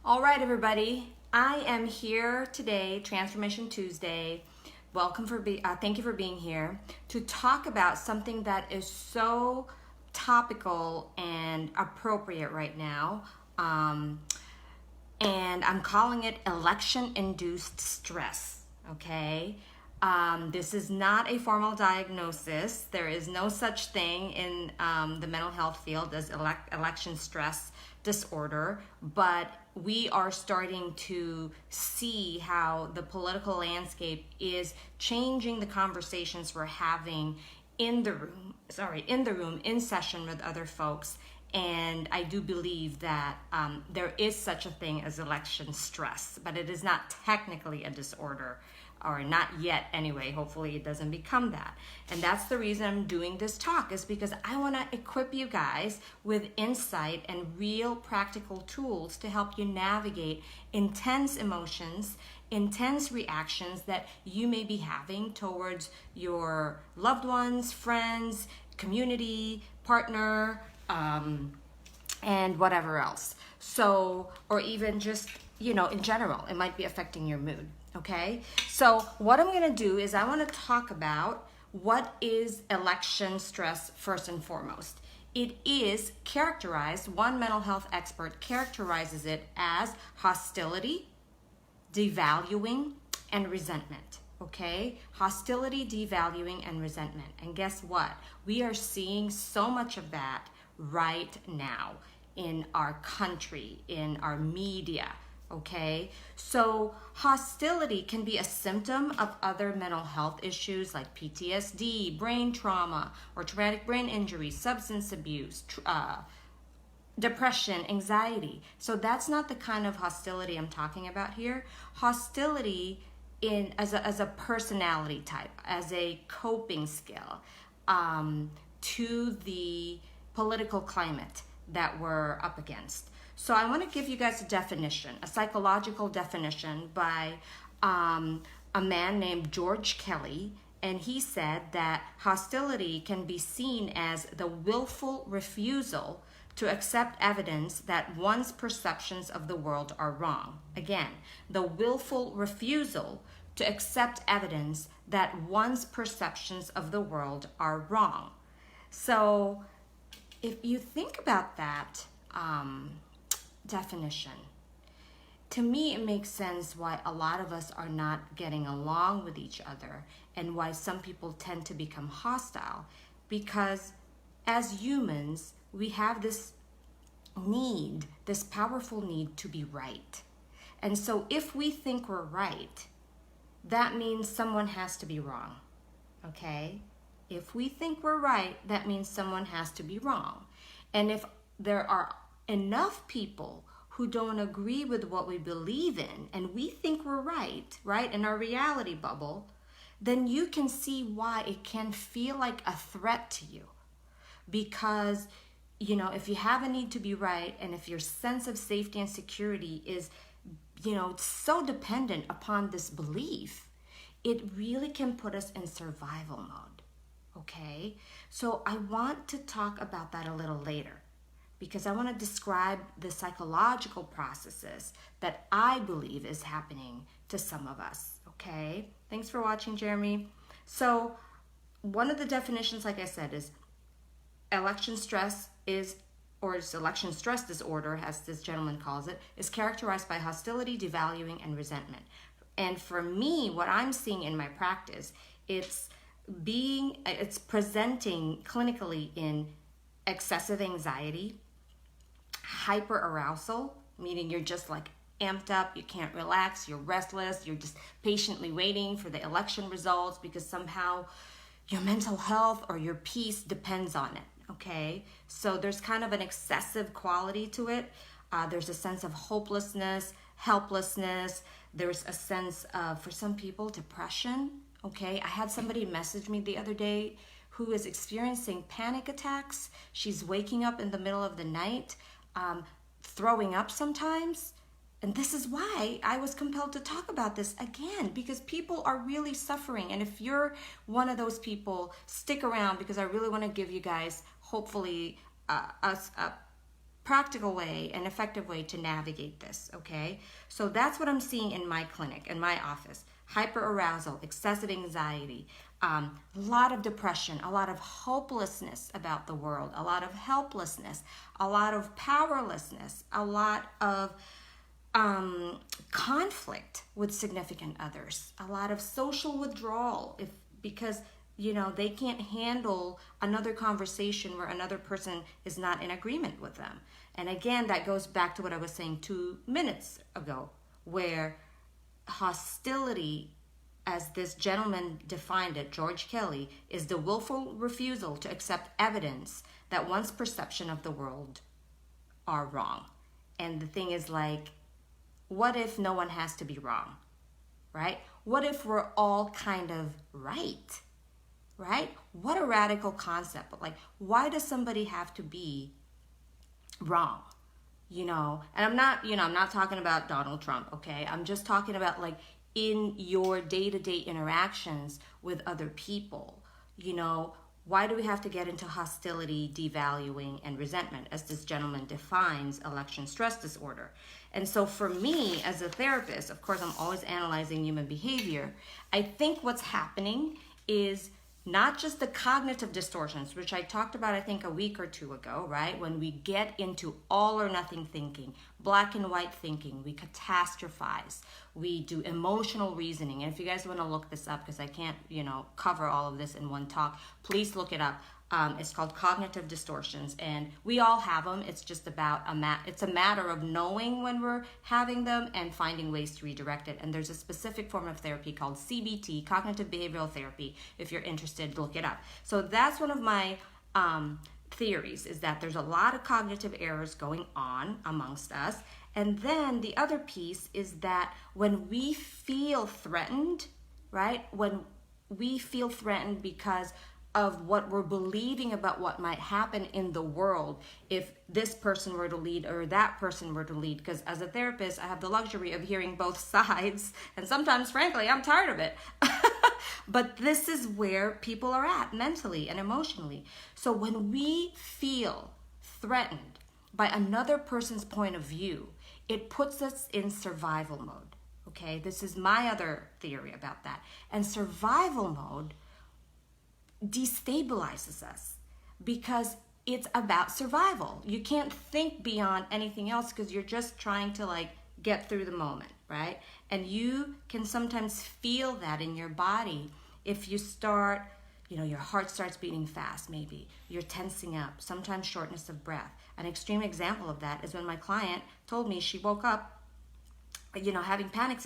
All right, everybody. I am here today, Transformation Tuesday. Thank you for being here to talk about something that is so topical and appropriate right now. And I'm calling it election-induced stress. Okay. This is not a formal diagnosis. There is no such thing in the mental health field as election stress disorder, but we are starting to see how the political landscape is changing the conversations we're having in session with other folks. And I do believe that there is such a thing as election stress, but it is not technically a disorder, or not yet anyway. Hopefully it doesn't become that. And that's the reason I'm doing this talk, is because I want to equip you guys with insight and real practical tools to help you navigate intense emotions, intense reactions that you may be having towards your loved ones, friends, community, partner, and whatever else. So, or even just, in general, it might be affecting your mood. Okay, so what I'm going to do is I want to talk about what is election stress first and foremost. It is characterized, one mental health expert characterizes it as hostility, devaluing, and resentment. Okay, hostility, devaluing, and resentment. And guess what? We are seeing so much of that right now in our country, in our media. Okay, so hostility can be a symptom of other mental health issues like PTSD, brain trauma, or traumatic brain injury, substance abuse, depression, anxiety. So that's not the kind of hostility I'm talking about here. Hostility as a personality type, as a coping skill to the political climate that we're up against. So I want to give you guys a definition, a psychological definition by a man named George Kelly. And he said that hostility can be seen as the willful refusal to accept evidence that one's perceptions of the world are wrong. Again, the willful refusal to accept evidence that one's perceptions of the world are wrong. So if you think about that, definition. To me, it makes sense why a lot of us are not getting along with each other and why some people tend to become hostile, because as humans, we have this need, this powerful need to be right. And so if we think we're right, that means someone has to be wrong. Okay? If we think we're right, that means someone has to be wrong. And if there are enough people who don't agree with what we believe in and we think we're right, in our reality bubble, then you can see why it can feel like a threat to you. Because, if you have a need to be right, and if your sense of safety and security is, so dependent upon this belief, it really can put us in survival mode. Okay? So I want to talk about that a little later, because I want to describe the psychological processes that I believe is happening to some of us. Okay? Thanks for watching, Jeremy. So one of the definitions, like I said, is election stress election stress disorder, as this gentleman calls it, is characterized by hostility, devaluing, and resentment. And for me, what I'm seeing in my practice, it's presenting clinically in excessive anxiety, hyperarousal, meaning you're just like amped up, you can't relax, you're restless, you're just patiently waiting for the election results because somehow your mental health or your peace depends on it. Okay, so there's kind of an excessive quality to it. There's a sense of hopelessness, helplessness. There's a sense of, for some people, depression. Okay, I had somebody message me the other day who is experiencing panic attacks. She's waking up in the middle of the night, throwing up sometimes. And this is why I was compelled to talk about this again, because people are really suffering. And if you're one of those people, stick around, because I really want to give you guys, hopefully, practical way, an effective way to navigate this, okay? So that's what I'm seeing in my clinic, in my office. Hyperarousal, excessive anxiety, a lot of depression, a lot of hopelessness about the world, a lot of helplessness, a lot of powerlessness, a lot of conflict with significant others, a lot of social withdrawal because they can't handle another conversation where another person is not in agreement with them. And again, that goes back to what I was saying 2 minutes ago, where hostility, as this gentleman defined it, George Kelly, is the willful refusal to accept evidence that one's perception of the world are wrong. And the thing is, like, what if no one has to be wrong, right? What if we're all kind of right? Right? What a radical concept. But like, why does somebody have to be wrong? And I'm not talking about Donald Trump, okay? I'm just talking about like in your day-to-day interactions with other people. Why do we have to get into hostility, devaluing, and resentment, as this gentleman defines election stress disorder? And so for me as a therapist, of course, I'm always analyzing human behavior. I think what's happening is not just the cognitive distortions, which I talked about, I think, a week or two ago, right? When we get into all or nothing thinking, black and white thinking, we catastrophize, we do emotional reasoning. And if you guys want to look this up, because I can't, cover all of this in one talk, please look it up. It's called cognitive distortions, and we all have them. It's just about it's a matter of knowing when we're having them and finding ways to redirect it. And there's a specific form of therapy called CBT, cognitive behavioral therapy. If you're interested, look it up. So that's one of my theories, is that there's a lot of cognitive errors going on amongst us. And then the other piece is that when we feel threatened, right? When we feel threatened because of what we're believing about what might happen in the world if this person were to lead or that person were to lead. Because as a therapist, I have the luxury of hearing both sides. And sometimes, frankly, I'm tired of it. But this is where people are at mentally and emotionally. So when we feel threatened by another person's point of view, it puts us in survival mode. Okay, this is my other theory about that. And survival mode destabilizes us because it's about survival. You can't think beyond anything else because you're just trying to like get through the moment, right? And you can sometimes feel that in your body if you start, your heart starts beating fast, maybe you're tensing up, sometimes shortness of breath. An extreme example of that is when my client told me she woke up having panic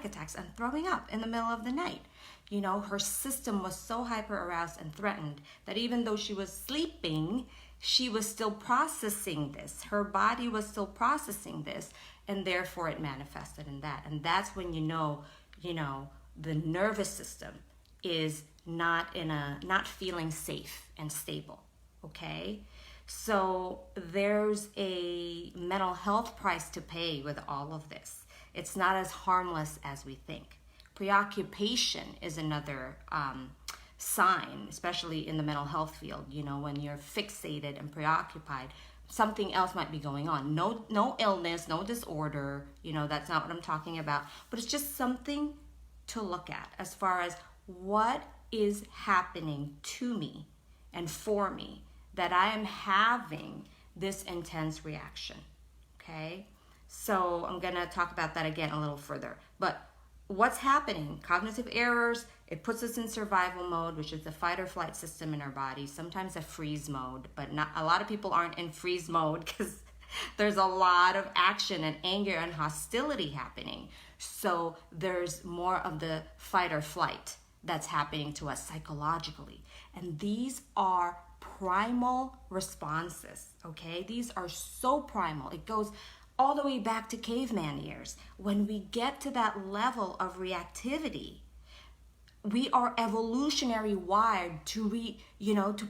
attacks and throwing up in the middle of the night. Her system was so hyper aroused and threatened that even though she was sleeping, she was still processing this. Her body was still processing this, and therefore it manifested in that. And that's when the nervous system is not feeling safe and stable, okay? So there's a mental health price to pay with all of this. It's not as harmless as we think. Preoccupation is another sign, especially in the mental health field. When you're fixated and preoccupied, something else might be going on. No illness, no disorder. That's not what I'm talking about. But it's just something to look at as far as what is happening to me and for me that I am having this intense reaction. Okay? So I'm going to talk about that again a little further. But what's happening? Cognitive errors, it puts us in survival mode, which is the fight or flight system in our body, sometimes a freeze mode, but not a lot of people aren't in freeze mode because there's a lot of action and anger and hostility happening. So there's more of the fight or flight that's happening to us psychologically. And these are primal responses, okay? These are so primal. It goes all the way back to caveman years. When we get to that level of reactivity, we are evolutionary wired to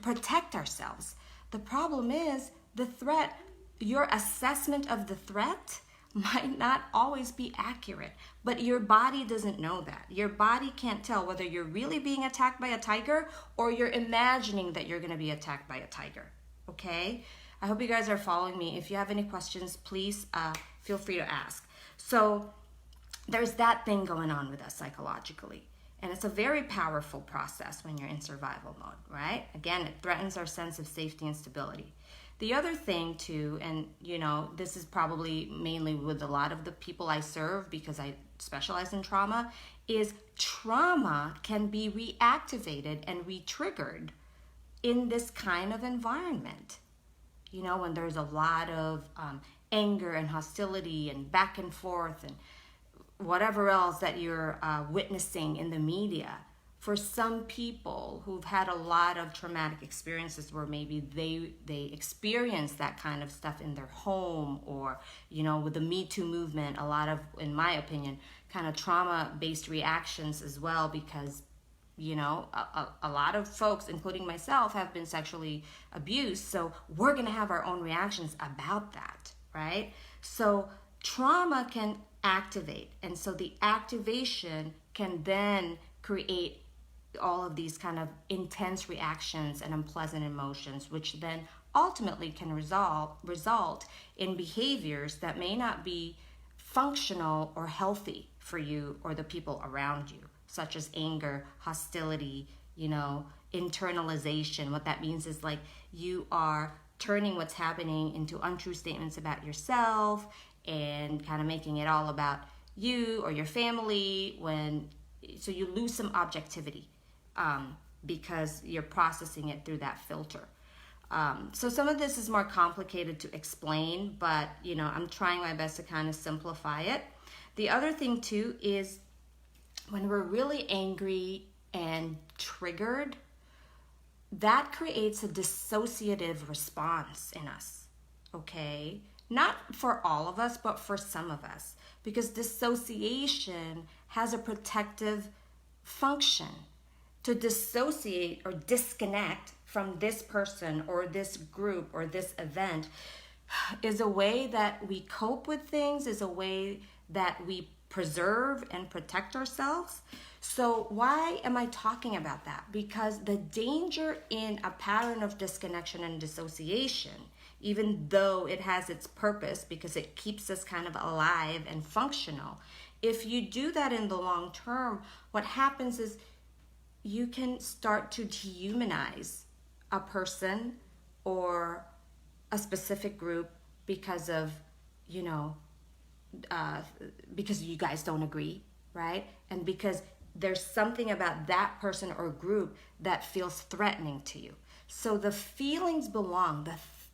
protect ourselves. The problem is the threat, your assessment of the threat might not always be accurate, but your body doesn't know that. Your body can't tell whether you're really being attacked by a tiger or you're imagining that you're going to be attacked by a tiger, okay? I hope you guys are following me. If you have any questions, please feel free to ask. So there's that thing going on with us psychologically. And it's a very powerful process when you're in survival mode, right? Again, it threatens our sense of safety and stability. The other thing too, and this is probably mainly with a lot of the people I serve because I specialize in trauma, is trauma can be reactivated and re-triggered in this kind of environment. When there's a lot of anger and hostility and back and forth and whatever else that you're witnessing in the media. For some people who've had a lot of traumatic experiences where maybe they experience that kind of stuff in their home, or with the Me Too movement, a lot of, in my opinion, kind of trauma-based reactions as well, because a lot of folks, including myself, have been sexually abused. So we're going to have our own reactions about that, right? So trauma can activate. And so the activation can then create all of these kind of intense reactions and unpleasant emotions, which then ultimately can result in behaviors that may not be functional or healthy for you or the people around you, such as anger, hostility, internalization. What that means is like you are turning what's happening into untrue statements about yourself and kind of making it all about you or your family, so you lose some objectivity because you're processing it through that filter. So some of this is more complicated to explain, but I'm trying my best to kind of simplify it. The other thing too is when we're really angry and triggered, that creates a dissociative response in us, okay? Not for all of us, but for some of us, because dissociation has a protective function. To dissociate or disconnect from this person or this group or this event is a way that we cope with things, is a way that we preserve and protect ourselves. So why am I talking about that? Because the danger in a pattern of disconnection and dissociation, even though it has its purpose because it keeps us kind of alive and functional, if you do that in the long term, what happens is you can start to dehumanize a person or a specific group because of, because you guys don't agree, right? And because there's something about that person or group that feels threatening to you. So the feelings belong,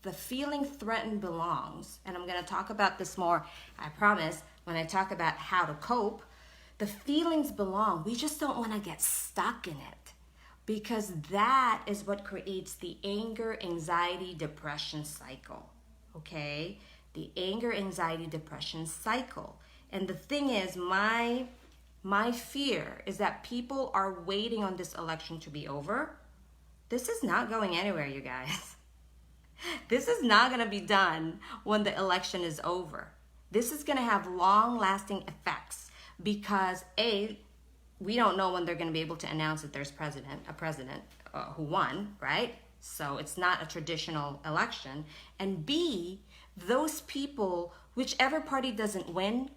the feeling threatened belongs, and I'm going to talk about this more, I promise, when I talk about how to cope. The feelings belong. We just don't want to get stuck in it, because that is what creates the anger, anxiety, depression cycle, okay? The anger, anxiety, depression cycle. And the thing is, my fear is that people are waiting on this election to be over. This is not going anywhere, you guys. This is not going to be done when the election is over. This is going to have long-lasting effects because, A, we don't know when they're going to be able to announce that there's a president who won, right? So it's not a traditional election. And B, those people, whichever party doesn't win,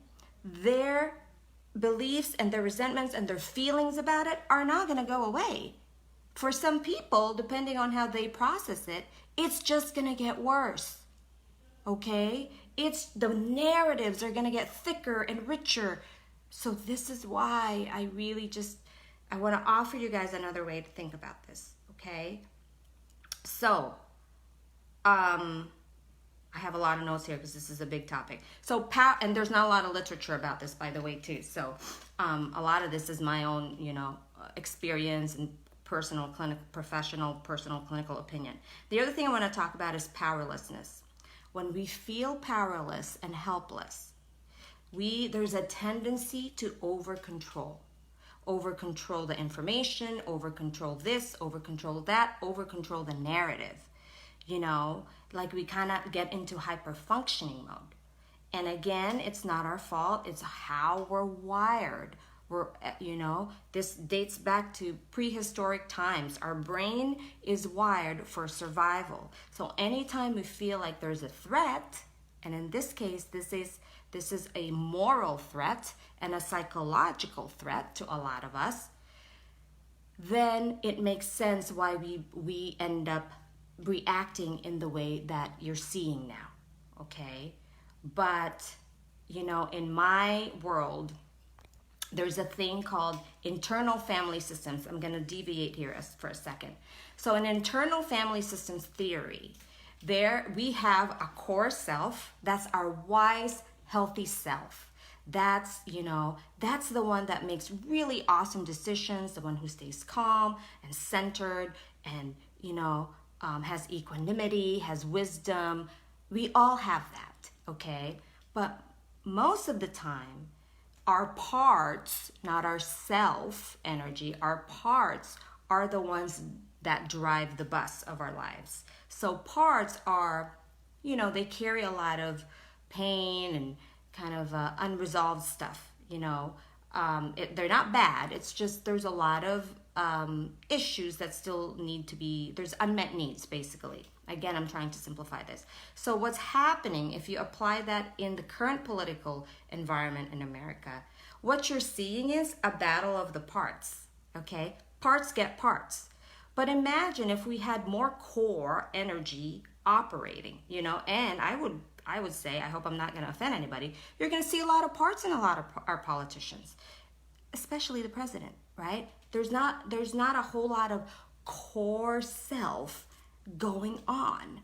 their beliefs and their resentments and their feelings about it are not going to go away. For some people, depending on how they process it, it's just going to get worse, okay? The narratives are going to get thicker and richer. So this is why I want to offer you guys another way to think about this, okay? So, I have a lot of notes here because this is a big topic. So, and there's not a lot of literature about this, by the way, too. So, a lot of this is my own, experience and personal clinical opinion. The other thing I want to talk about is powerlessness. When we feel powerless and helpless, there's a tendency to over-control the information, over-control this, over-control that, over-control the narrative. Like we kind of get into hyper-functioning mode. And again, it's not our fault. It's how we're wired. this dates back to prehistoric times. Our brain is wired for survival. So anytime we feel like there's a threat, and in this case, this is a moral threat and a psychological threat to a lot of us, then it makes sense why we end up reacting in the way that you're seeing now, okay? But, in my world, there's a thing called internal family systems. I'm going to deviate here for a second. So in internal family systems theory, there we have a core self. That's our wise, healthy self. That's the one that makes really awesome decisions, the one who stays calm and centered and, has equanimity, has wisdom. We all have that, okay? But most of the time, our parts, not our self energy, our parts are the ones that drive the bus of our lives. So parts are, they carry a lot of pain and kind of unresolved stuff, they're not bad. It's just there's a lot of issues that still need to be, there's unmet needs, basically. Again, I'm trying to simplify this. So what's happening, if you apply that in the current political environment in America, what you're seeing is a battle of the parts, okay? Parts get parts. But imagine if we had more core energy operating, and I would say, I hope I'm not going to offend anybody, you're going to see a lot of parts in a lot of our politicians, especially the president, right? There's not a whole lot of core self going on,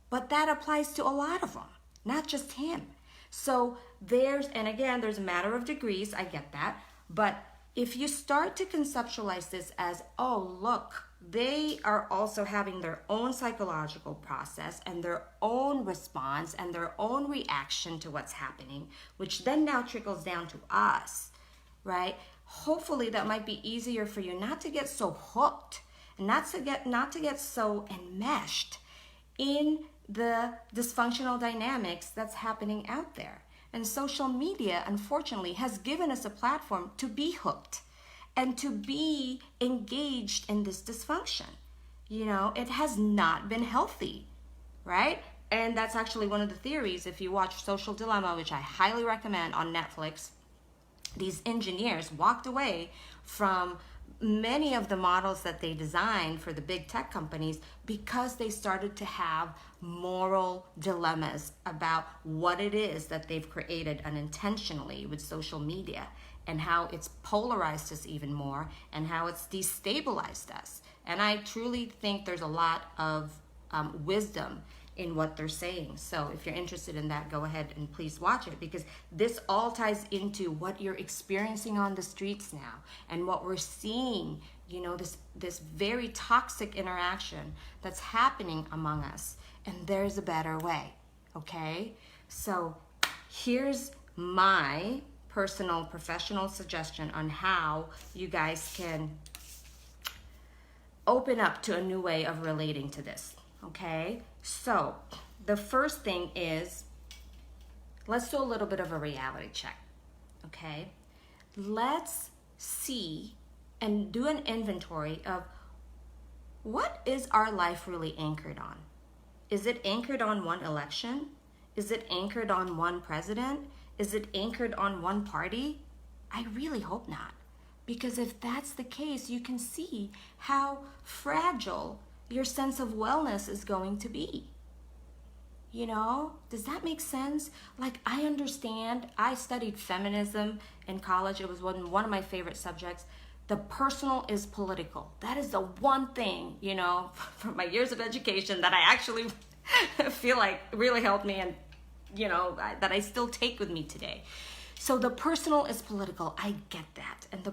but that applies to a lot of them, not just him. So there's a matter of degrees, I get that, but if you start to conceptualize this as, oh, look, they are also having their own psychological process and their own response and their own reaction to what's happening, which then now trickles down to us, right? Hopefully that might be easier for you not to get so hooked and not to get so enmeshed in the dysfunctional dynamics that's happening out there. And social media, unfortunately, has given us a platform to be hooked and to be engaged in this dysfunction. It has not been healthy, right? And that's actually one of the theories. If you watch Social Dilemma, which I highly recommend on Netflix, these engineers walked away from many of the models that they designed for the big tech companies because they started to have moral dilemmas about what it is that they've created unintentionally with social media and how it's polarized us even more and how it's destabilized us. And I truly think there's a lot of wisdom in what they're saying. So if you're interested in that, go ahead and please watch it, because this all ties into what you're experiencing on the streets now and what we're seeing, this very toxic interaction that's happening among us. And there's a better way, okay? So here's my personal professional suggestion on how you guys can open up to a new way of relating to this, okay? So the first thing is, let's do a little bit of a reality check, okay? Let's see and do an inventory of what is our life really anchored on. Is it anchored on one election? Is it anchored on one president? Is it anchored on one party? I really hope not. Because if that's the case, you can see how fragile your sense of wellness is going to be. Does that make sense? Like, I understand, I studied feminism in college. It was one of my favorite subjects. The personal is political. That is the one thing, from my years of education that I actually feel like really helped me and, that I still take with me today. So the personal is political. I get that. And the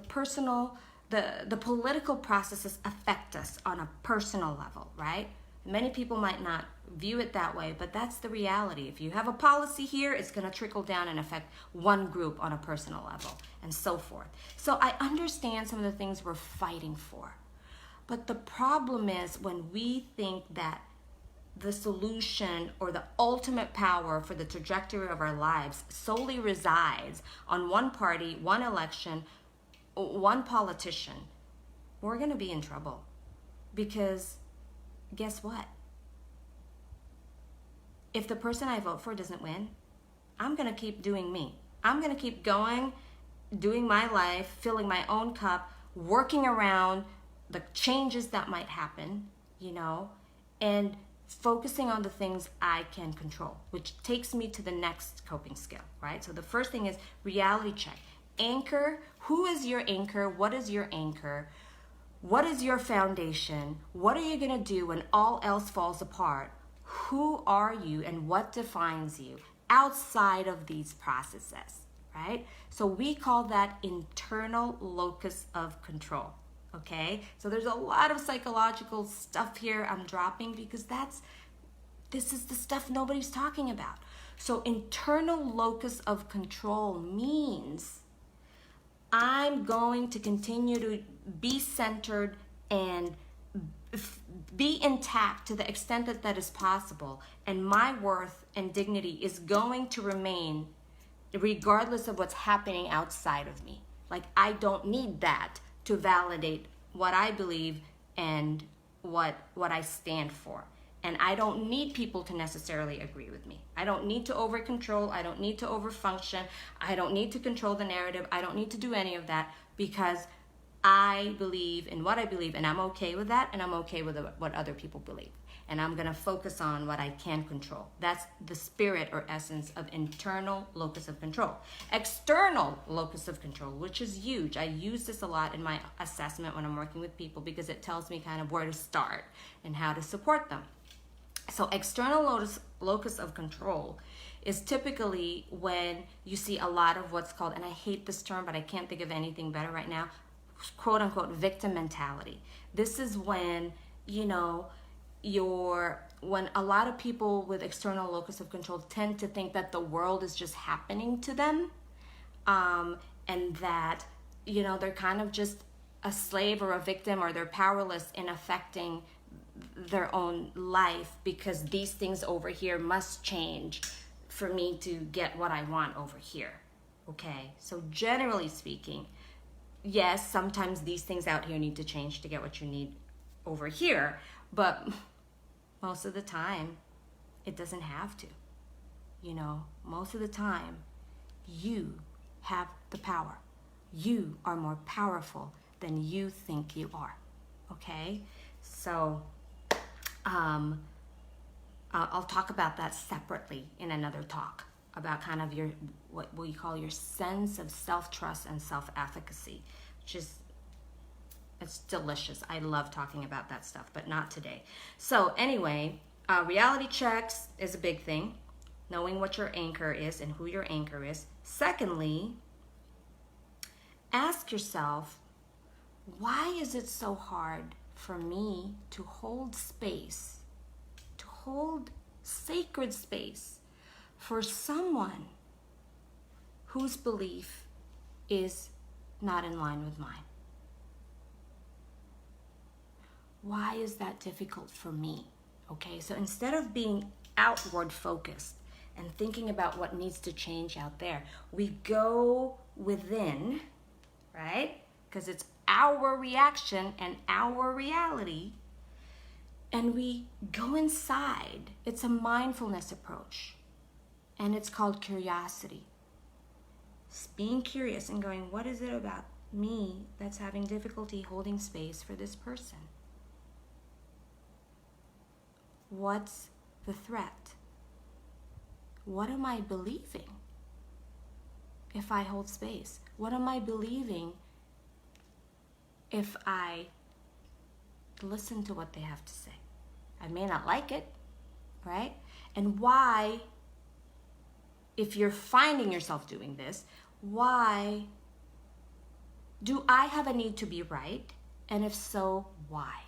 political processes affect us on a personal level, right? Many people might not view it that way, but that's the reality. If you have a policy here, it's going to trickle down and affect one group on a personal level and so forth. So I understand some of the things we're fighting for. But the problem is when we think that the solution or the ultimate power for the trajectory of our lives solely resides on one party, one election, one politician, we're going to be in trouble. Because guess what? If the person I vote for doesn't win, I'm going to keep doing me. I'm going to keep going, doing my life, filling my own cup, working around the changes that might happen, and focusing on the things I can control, which takes me to the next coping skill, right? So the first thing is reality check. Anchor. Who is your anchor? What is your anchor? What is your foundation? What are you going to do when all else falls apart? Who are you and what defines you outside of these processes, right? So we call that internal locus of control, okay? So there's a lot of psychological stuff here I'm dropping because this is the stuff nobody's talking about. So internal locus of control means I'm going to continue to be centered and be intact to the extent that that is possible. And my worth and dignity is going to remain regardless of what's happening outside of me. Like, I don't need that to validate what I believe and what I stand for. And I don't need people to necessarily agree with me. I don't need to over control. I don't need to over function. I don't need to control the narrative. I don't need to do any of that because I believe in what I believe, and I'm okay with that, and I'm okay with what other people believe. And I'm going to focus on what I can control. That's the spirit or essence of internal locus of control. External locus of control, which is huge. I use this a lot in my assessment when I'm working with people because it tells me kind of where to start and how to support them. So external locus of control is typically when you see a lot of what's called, and I hate this term, but I can't think of anything better right now, quote unquote victim mentality. This is when, when a lot of people with external locus of control tend to think that the world is just happening to them, and that, they're kind of just a slave or a victim, or they're powerless in affecting their own life because these things over here must change for me to get what I want over here. Okay, so generally speaking, yes, sometimes these things out here need to change to get what you need over here, but most of the time it doesn't have to. Most of the time you have the power. You are more powerful than you think you are. Okay, so I'll talk about that separately in another talk about kind of your, what we call your sense of self-trust and self-efficacy, which is, it's delicious. I love talking about that stuff, but not today. So anyway, reality checks is a big thing. Knowing what your anchor is and who your anchor is. Secondly, ask yourself, why is it so hard for me to hold space, to hold sacred space for someone whose belief is not in line with mine? Why is that difficult for me? Okay, so instead of being outward focused and thinking about what needs to change out there, we go within, right? Because it's our reaction and our reality, and we go inside. It's a mindfulness approach, and it's called curiosity. It's being curious and going, what is it about me that's having difficulty holding space for this person? What's the threat? What am I believing if I hold space? What am I believing if I listen to what they have to say? I may not like it, right? And why, if you're finding yourself doing this, why do I have a need to be right? And if so, why?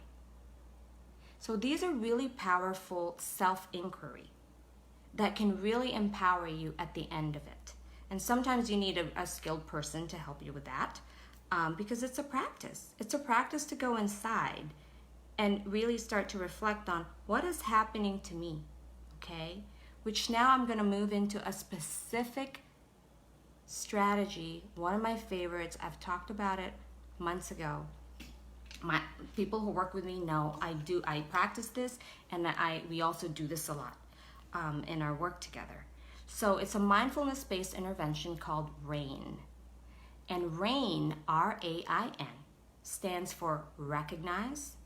So these are really powerful self-inquiry that can really empower you at the end of it. And sometimes you need a skilled person to help you with that, because it's a practice. It's a practice to go inside and really start to reflect on what is happening to me, okay? Which now I'm going to move into a specific strategy, one of my favorites. I've talked about it months ago. My people who work with me know I practice this, and we also do this a lot in our work together. So it's a mindfulness-based intervention called RAIN. And RAIN, RAIN, stands for recognize,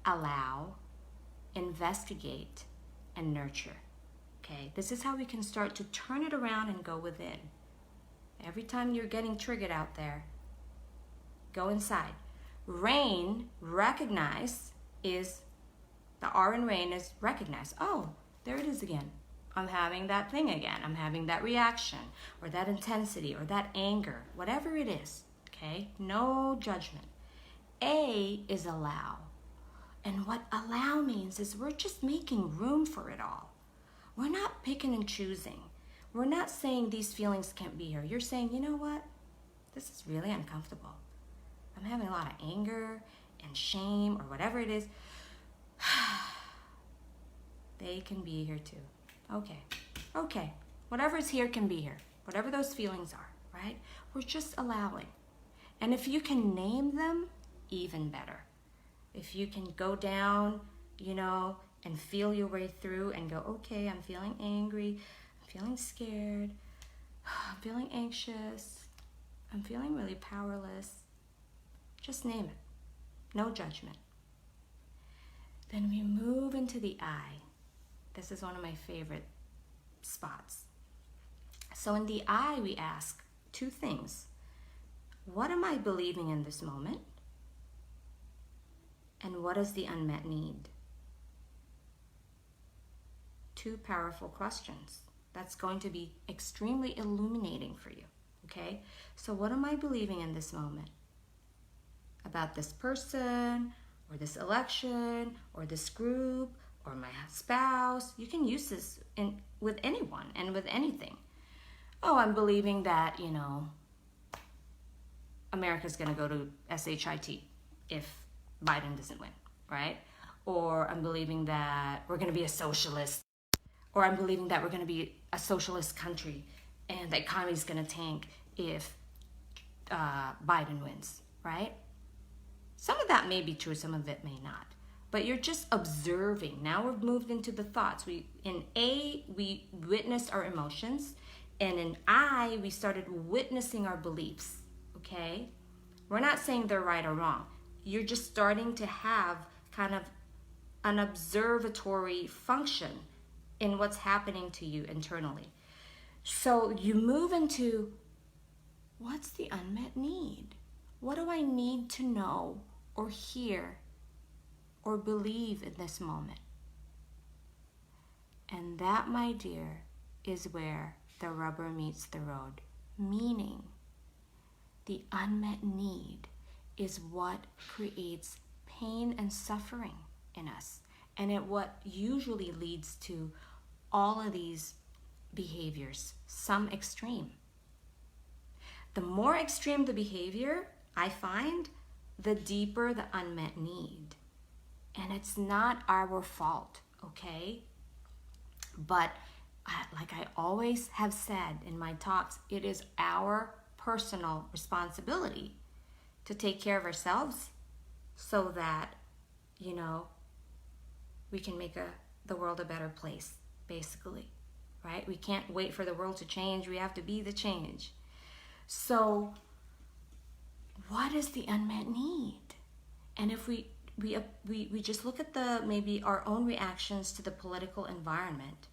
allow, investigate, and nurture. Okay, this is how we can start to turn it around and go within. Every time you're getting triggered out there, go inside. RAIN, recognize, is the R in RAIN is recognize. Oh, there it is again. I'm having that thing again. I'm having that reaction or that intensity or that anger, whatever it is, okay? No judgment. A is allow. And what allow means is we're just making room for it all. We're not picking and choosing. We're not saying these feelings can't be here. You're saying, you know what? This is really uncomfortable. I'm having a lot of anger and shame or whatever it is. They can be here too. Okay. Whatever's here can be here. Whatever those feelings are, right? We're just allowing. And if you can name them, even better. If you can go down, and feel your way through and go, okay, I'm feeling angry, I'm feeling scared, I'm feeling anxious, I'm feeling really powerless. Just name it. No judgment. Then we move into the I. This is one of my favorite spots. So in the I, we ask two things. What am I believing in this moment? And what is the unmet need? Two powerful questions. That's going to be extremely illuminating for you, okay? So what am I believing in this moment? About this person, or this election, or this group, or my spouse. You can use this with anyone and with anything. Oh, I'm believing that, America's going to go to SHIT if Biden doesn't win, right? Or I'm believing that we're going to be a socialist. Or I'm believing that we're going to be a socialist country and the economy is going to tank if Biden wins, right? Some of that may be true, some of it may not. But you're just observing. Now we've moved into the thoughts. In A, we witnessed our emotions. And in I, we started witnessing our beliefs, okay? We're not saying they're right or wrong. You're just starting to have kind of an observatory function in what's happening to you internally. So you move into, what's the unmet need? What do I need to know or hear or believe in this moment? And that, my dear, is where the rubber meets the road. Meaning, the unmet need is what creates pain and suffering in us. And what usually leads to all of these behaviors, some extreme. The more extreme the behavior, I find, the deeper the unmet need. And it's not our fault, okay? But like I always have said in my talks, it is our personal responsibility to take care of ourselves so that, we can make the world a better place, basically, right? We can't wait for the world to change. We have to be the change. So what is the unmet need? And if we just look at maybe our own reactions to the political environment,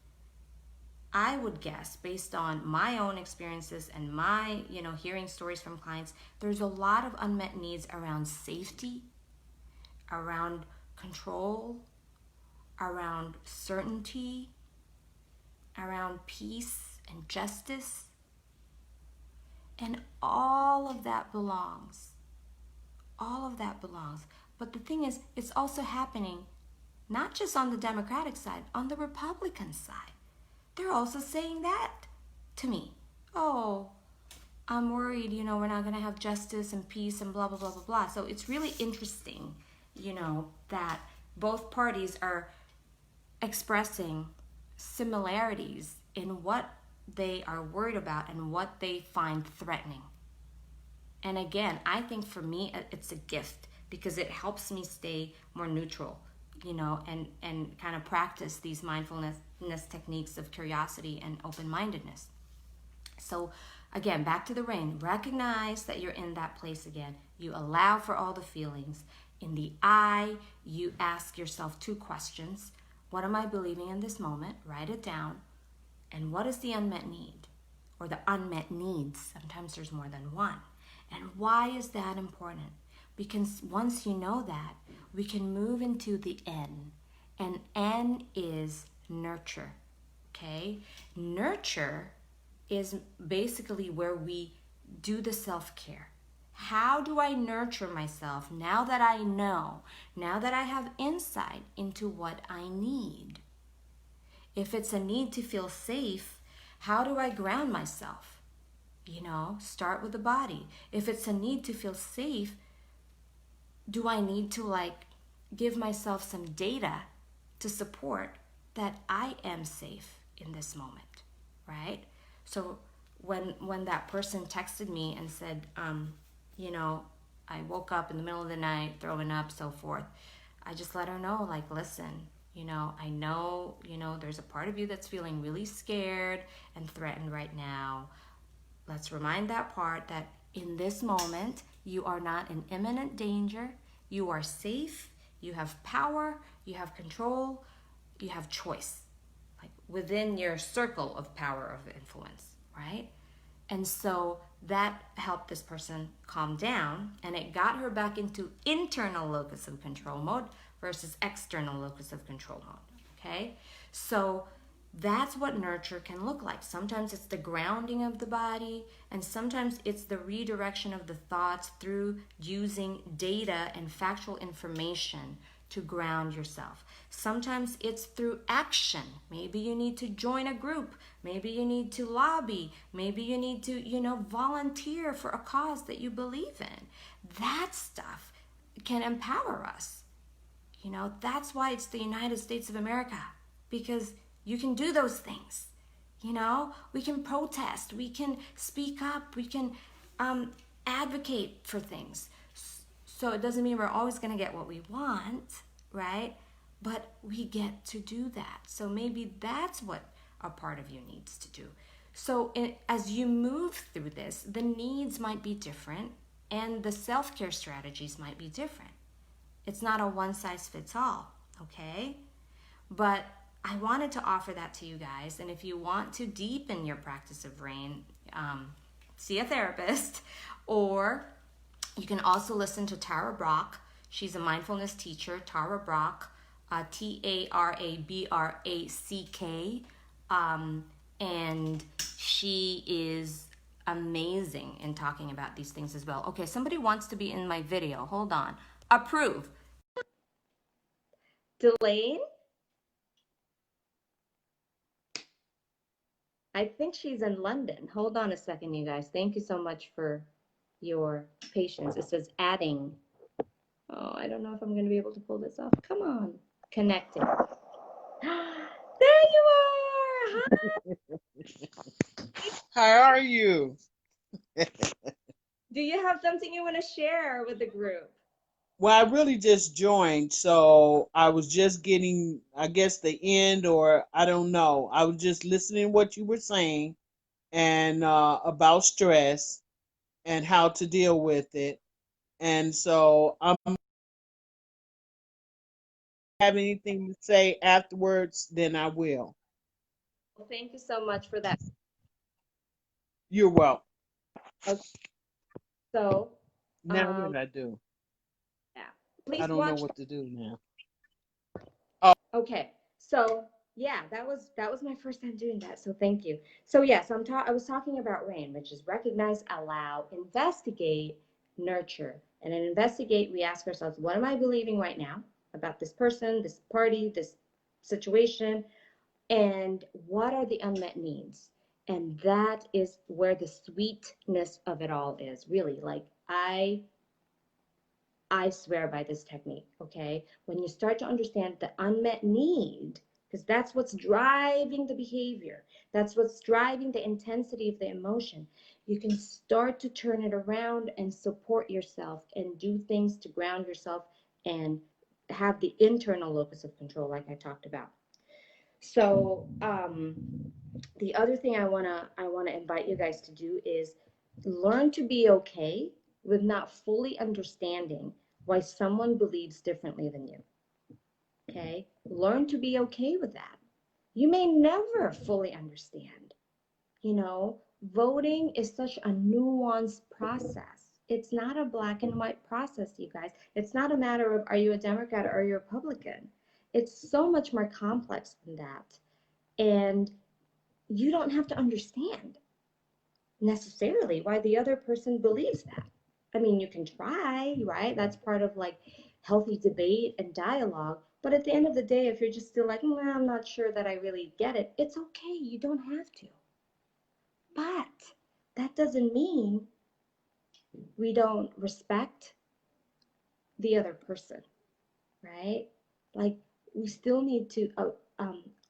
I would guess, based on my own experiences and my, hearing stories from clients, there's a lot of unmet needs around safety, around control, around certainty, around peace and justice. And all of that belongs. All of that belongs. But the thing is, it's also happening not just on the Democratic side, on the Republican side. They're also saying that to me. Oh, I'm worried, we're not going to have justice and peace and blah, blah, blah, blah, blah. So it's really interesting, that both parties are expressing similarities in what they are worried about and what they find threatening. And again, I think for me, it's a gift because it helps me stay more neutral, and kind of practice these mindfulness techniques of curiosity and open-mindedness. So again, back to the rain. Recognize that you're in that place again. You allow for all the feelings. In the I, you ask yourself 2 questions. What am I believing in this moment? Write it down. And what is the unmet need? Or the unmet needs? Sometimes there's more than one. And why is that important? Because once you know that, we can move into the N. And N is nurture. Okay? Nurture is basically where we do the self-care. How do I nurture myself now that I know, now that I have insight into what I need? If it's a need to feel safe, how do I ground myself? Start with the body. If it's a need to feel safe, do I need to give myself some data to support that I am safe in this moment, right? So when that person texted me and said, I woke up in the middle of the night throwing up, so forth, I just let her know, listen, I know, there's a part of you that's feeling really scared and threatened right now. Let's remind that part that in this moment, you are not in imminent danger. You are safe. You have power. You have control. You have choice, within your circle of power of influence, right? And so that helped this person calm down, and it got her back into internal locus of control mode versus external locus of control mode, okay? So that's what nurture can look like. Sometimes it's the grounding of the body, and sometimes it's the redirection of the thoughts through using data and factual information to ground yourself. Sometimes it's through action. Maybe you need to join a group. Maybe you need to lobby. Maybe you need to, volunteer for a cause that you believe in. That stuff can empower us. That's why it's the United States of America, because you can do those things. We can protest, we can speak up, we can advocate for things. So it doesn't mean we're always going to get what we want, right? But we get to do that. So maybe that's what a part of you needs to do. So as you move through this, the needs might be different and the self-care strategies might be different. It's not a one-size-fits-all, okay? But I wanted to offer that to you guys. And if you want to deepen your practice of RAIN, see a therapist, or you can also listen to Tara Brach. She's a mindfulness teacher, Tara Brach, Tarabrack. And she is amazing in talking about these things as well. Okay, somebody wants to be in my video. Hold on. Approve. Delane? I think she's in London. Hold on a second, you guys. Thank you so much for your patience. It says adding. Oh, I don't know if I'm going to be able to pull this off. Come on. Connecting. There you are. Hi. How are you? Do you have something you want to share with the group? Well, I really just joined, so I was just getting, I guess, the end, or I don't know. I was just listening to what you were saying and about stress and how to deal with it. And so I'm have anything to say afterwards, then I will. Well, thank you so much for that. You're welcome. Okay. So, Now what I do? yeah, I please don't know watch. what to do now. Okay, so yeah, that was my first time doing that. So thank you. So yeah, so I was talking about RAIN, which is recognize, allow, investigate, nurture. And in investigate, we ask ourselves, what am I believing right now about this person, this party, this situation, and what are the unmet needs? And that is where the sweetness of it all is, really. I swear by this technique, okay? When you start to understand the unmet need, because that's what's driving the behavior, that's what's driving the intensity of the emotion, you can start to turn it around and support yourself and do things to ground yourself and have the internal locus of control, like I talked about. So, the other thing I wanna invite you guys to do is learn to be okay with not fully understanding why someone believes differently than you. Okay? Learn to be okay with that. You may never fully understand. You know, voting is such a nuanced process. It's not a black and white process, you guys. It's not a matter of are you a Democrat or are you a Republican. It's so much more complex than that. And you don't have to understand necessarily why the other person believes that. I mean, you can try, right? That's part of like healthy debate and dialogue. But at the end of the day, if you're just still like, well, I'm not sure that I really get it, it's okay. You don't have to. But that doesn't mean we don't respect the other person, right? Like, we still need to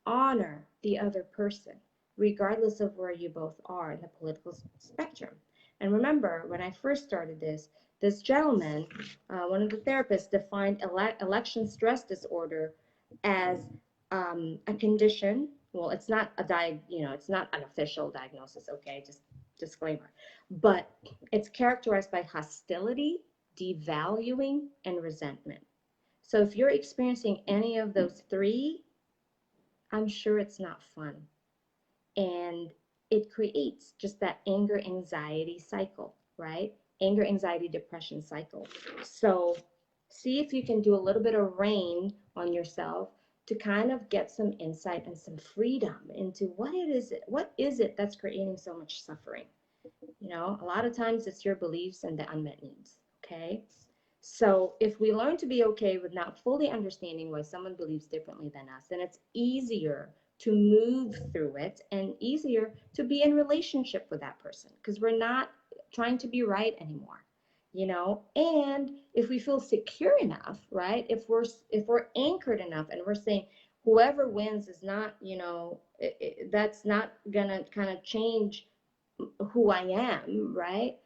honor the other person, regardless of where you both are in the political spectrum. And remember, when I first started this gentleman, one of the therapists, defined election stress disorder as a condition. Well, it's not it's not an official diagnosis. Okay, just disclaimer. But it's characterized by hostility, devaluing, and resentment. So if you're experiencing any of those three, I'm sure it's not fun. And it creates just that anger anxiety cycle, right? Anger anxiety depression cycle. So see if you can do a little bit of rein on yourself to kind of get some insight and some freedom into what is it that's creating so much suffering. You know, a lot of times it's your beliefs and the unmet needs, okay? So if we learn to be okay with not fully understanding why someone believes differently than us, then it's easier to move through it and easier to be in relationship with that person because we're not trying to be right anymore, you know. And if we feel secure enough, right, if we're anchored enough and we're saying whoever wins is not, that's not gonna kind of change who I am, right?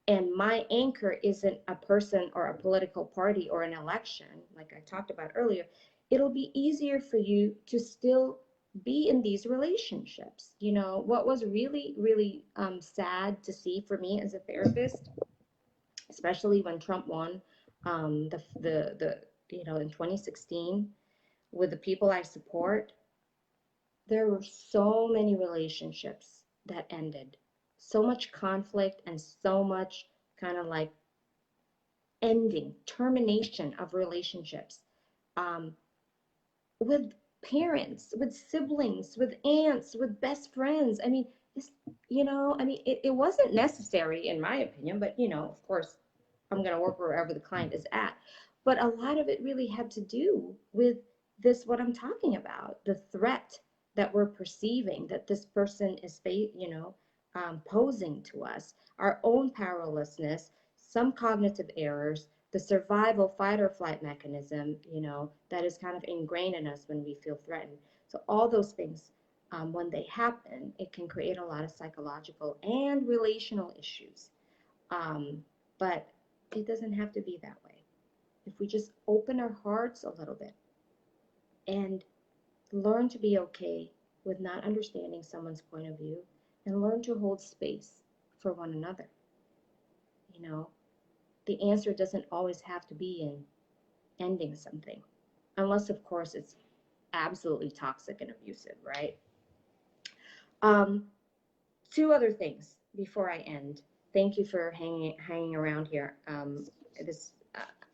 And my anchor isn't a person or a political party or an election, like I talked about earlier, it'll be easier for you to still be in these relationships. You know, what was really, really sad to see for me as a therapist, especially when Trump won in 2016, with the people I support, there were so many relationships that ended, so much conflict and so much kind of like ending, termination of relationships, um, with parents, with siblings, with aunts, with best friends. I mean, it wasn't necessary in my opinion, but of course, I'm going to work wherever the client is at. But a lot of it really had to do with what I'm talking about, the threat that we're perceiving that this person is, posing to us, our own powerlessness, some cognitive errors, the survival fight or flight mechanism, that is kind of ingrained in us when we feel threatened. So all those things, when they happen, it can create a lot of psychological and relational issues. But it doesn't have to be that way. If we just open our hearts a little bit and learn to be okay with not understanding someone's point of view and learn to hold space for one another, you know, the answer doesn't always have to be in ending something, unless, of course, it's absolutely toxic and abusive, right? Um, Two other things before I end. Thank you for hanging around here. This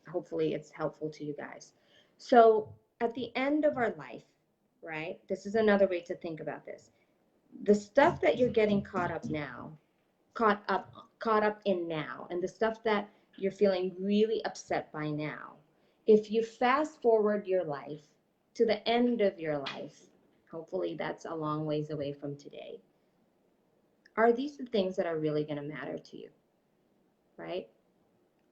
hopefully it's helpful to you guys. So at the end of our life, right? This is another way to think about this. The stuff that you're getting caught up in now, and the stuff that you're feeling really upset by now. If you fast forward your life to the end of your life, hopefully that's a long ways away from today. Are these the things that are really going to matter to you, right?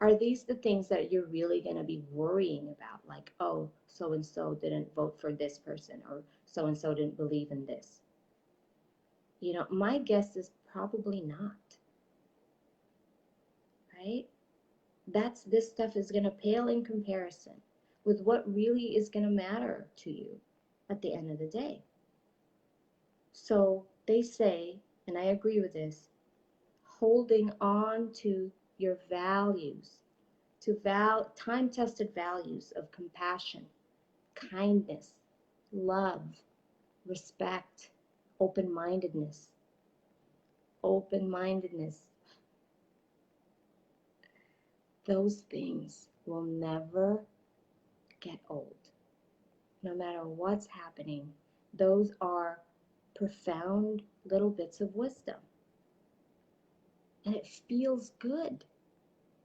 Are these the things that you're really going to be worrying about? Like, oh, so and so didn't vote for this person, or so and so didn't believe in this. My guess is probably not, right? This stuff is going to pale in comparison with what really is going to matter to you at the end of the day. So they say, and I agree with this, holding on to your values, to time-tested values of compassion, kindness, love, respect, open-mindedness. Open-mindedness. Those things will never get old. No matter what's happening, those are profound little bits of wisdom. And it feels good.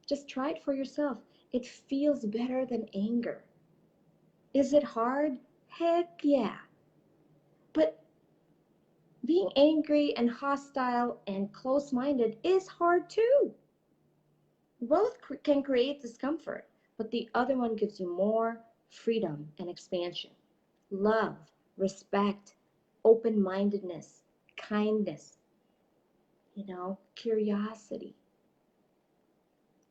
Just try it for yourself. It feels better than anger. Is it hard? Heck yeah. But being angry and hostile and close-minded is hard too. Both can create discomfort, but the other one gives you more freedom and expansion. Love, respect, open-mindedness, kindness, curiosity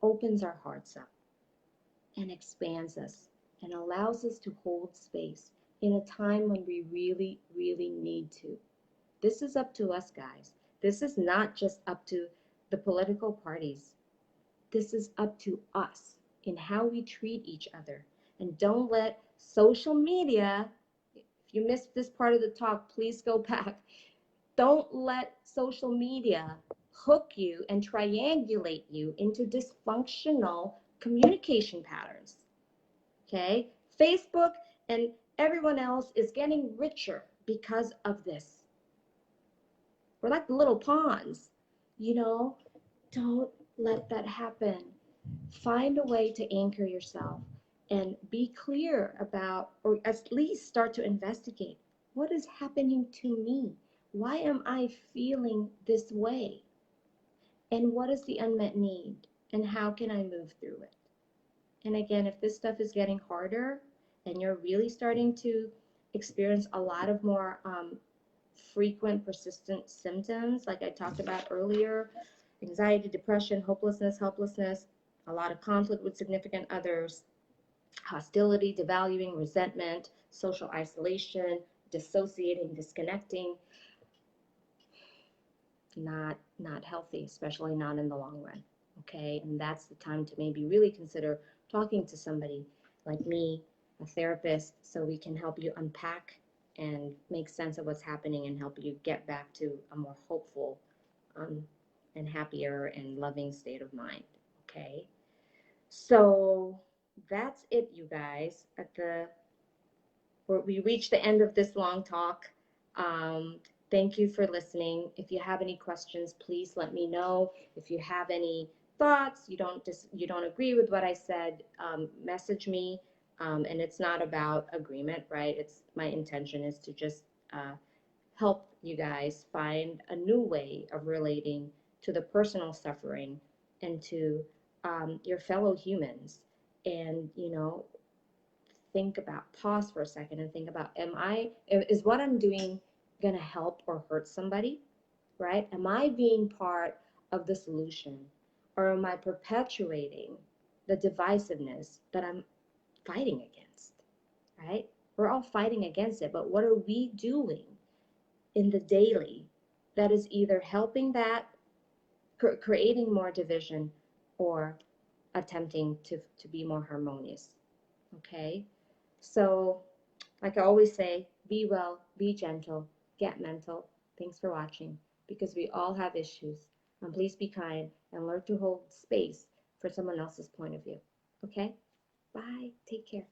opens our hearts up and expands us and allows us to hold space in a time when we really, really need to. This is up to us, guys. This is not just up to the political parties. This is up to us in how we treat each other. And don't let social media, if you missed this part of the talk, please go back. Don't let social media hook you and triangulate you into dysfunctional communication patterns. Okay? Facebook and everyone else is getting richer because of this. We're like little pawns, you know? Don't let that happen. Find a way to anchor yourself and be clear about, or at least start to investigate, what is happening to me? Why am I feeling this way? And what is the unmet need? And how can I move through it? And again, if this stuff is getting harder and you're really starting to experience a lot of more frequent, persistent symptoms, like I talked about earlier, anxiety, depression, hopelessness, helplessness, a lot of conflict with significant others, hostility, devaluing, resentment, social isolation, dissociating, disconnecting, not healthy, especially not in the long run. Okay, and that's the time to maybe really consider talking to somebody like me, a therapist, so we can help you unpack and make sense of what's happening and help you get back to a more hopeful um, and happier and loving state of mind. Okay, so that's it, you guys. We reached the end of this long talk. Thank you for listening. If you have any questions, please let me know. If you have any thoughts, you don't agree with what I said, message me. And it's not about agreement, right? It's my intention is to just help you guys find a new way of relating to the personal suffering and to your fellow humans. And pause for a second and think about, is what I'm doing going to help or hurt somebody, right? Am I being part of the solution, or am I perpetuating the divisiveness that I'm fighting against, right? We're all fighting against it, but what are we doing in the daily that is either helping that, creating more division, or attempting to be more harmonious, okay? So, like I always say, be well, be gentle, get mental. Thanks for watching, because we all have issues. And please be kind and learn to hold space for someone else's point of view. Okay? Bye. Take care.